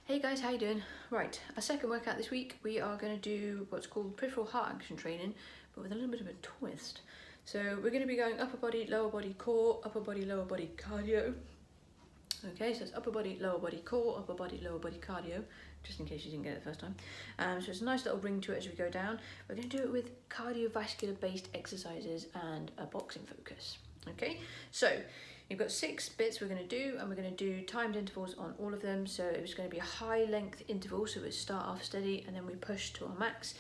Hey guys, how you doing? Right, our second workout this week, we are going to do what's called peripheral heart action training, but with a little bit of a twist. So we're going to be going upper body, lower body, core, upper body, lower body, cardio. Okay, so it's upper body, lower body, core, upper body, lower body, cardio, just in case you didn't get it the first time. So it's a nice little ring to it as we go down. We're going to do it with cardiovascular based exercises and a boxing focus. Okay, so you've got 6 bits we're going to do, and we're going to do timed intervals on all of them. So it's going to be a high length interval, so we start off steady and then we push to our max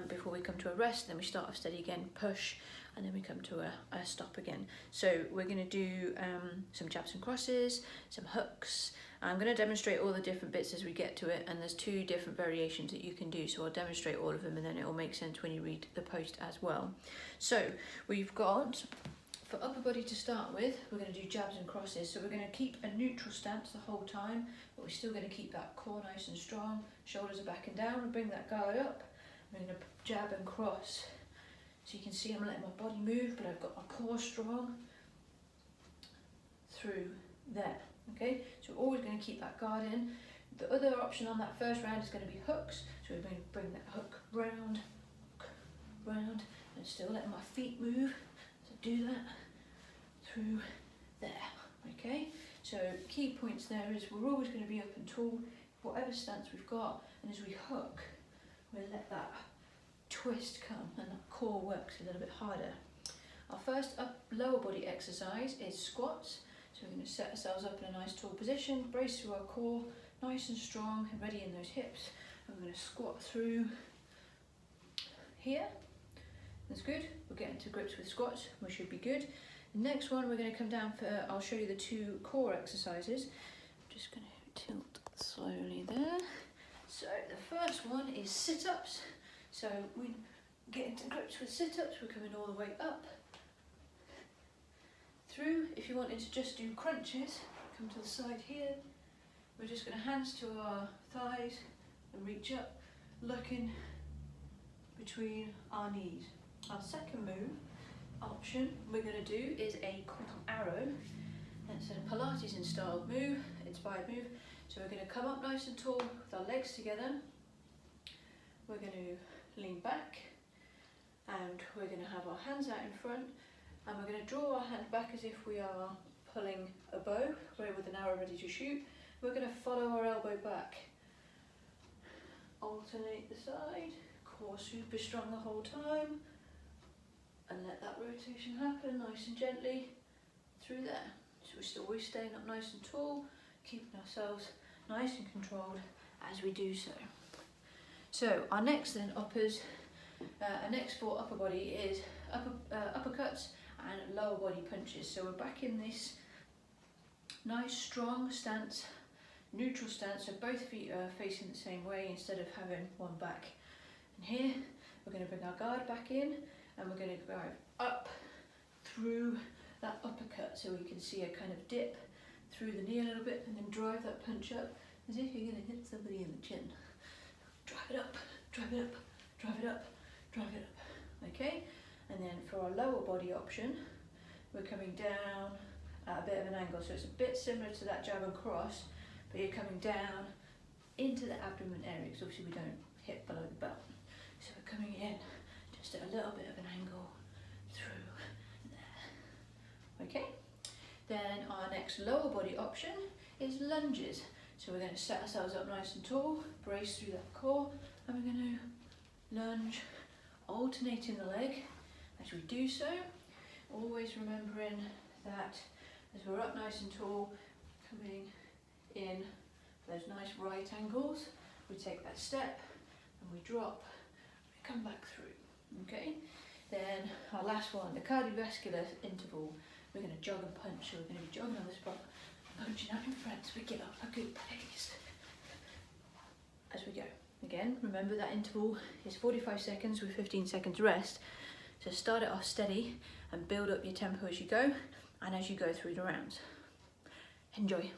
before we come to a rest, then we start off steady again, push, and then we come to a stop again. So we're going to do some jabs and crosses, some hooks. I'm going to demonstrate all the different bits as we get to it, and there's 2 different variations that you can do, so I'll demonstrate all of them and then it will make sense when you read the post as well. So we've got, for upper body to start with, we're going to do jabs and crosses. So we're going to keep a neutral stance the whole time, but we're still going to keep that core nice and strong. Shoulders are back and down. We'll bring that guard up. I'm going to jab and cross. So you can see I'm letting my body move, but I've got my core strong through there. Okay, so we're always going to keep that guard in. The other option on that first round is going to be hooks. So we're going to bring that hook round, and still letting my feet move. So do that through there. Okay, so key points there is we're always going to be up and tall, whatever stance we've got, and as we hook, we'll let that twist come and that core works a little bit harder. Our first lower body exercise is squats. So we're going to set ourselves up in a nice tall position, brace through our core, nice and strong and ready in those hips. And we're going to squat through here. That's good. We're getting to grips with squats. We should be good. The next one we're going to come down for, I'll show you the 2 core exercises. I'm just going to tilt slowly there. So the first one is sit-ups. So we get into grips with sit-ups. We're coming all the way up through. If you wanted to just do crunches, come to the side here. We're just going to hands to our thighs and reach up, looking between our knees. Our second move option we're going to do is a called arrow. It's a Pilates in style move, inspired move. So we're going to come up nice and tall with our legs together. We're going to lean back, and we're going to have our hands out in front, and we're going to draw our hand back as if we are pulling a bow, with an arrow ready to shoot. We're going to follow our elbow back, alternate the side, core super strong the whole time, and let that rotation happen nice and gently through there. So we're still always staying up nice and tall, keeping ourselves nice and controlled as we do so. So our next then our next for upper body is uppercuts and lower body punches. So we're back in this nice strong stance, neutral stance, so both feet are facing the same way instead of having one back. And here we're going to bring our guard back in, and we're going to drive up through that uppercut, so we can see a kind of dip through the knee a little bit and then drive that punch up as if you're going to hit somebody in the chin. Drive it up, drive it up, drive it up, drive it up. Okay, and then for our lower body option, we're coming down at a bit of an angle, so it's a bit similar to that jab and cross, but you're coming down into the abdomen area, because obviously we don't hit below the belt. So we're coming in just at a little bit of an angle through there. Okay, then our next lower body option is lunges. So we're going to set ourselves up nice and tall, brace through that core, and we're going to lunge, alternating the leg as we do so, always remembering that as we're up nice and tall, coming in those nice right angles, we take that step and we drop, we come back through. Okay, then our last one, the cardiovascular interval, we're going to jog and punch. So we're going to be jogging on the spot, punching out in front, so we get up a good pace as we go. Again, remember that interval is 45 seconds with 15 seconds rest. So start it off steady and build up your tempo as you go and as you go through the rounds. Enjoy.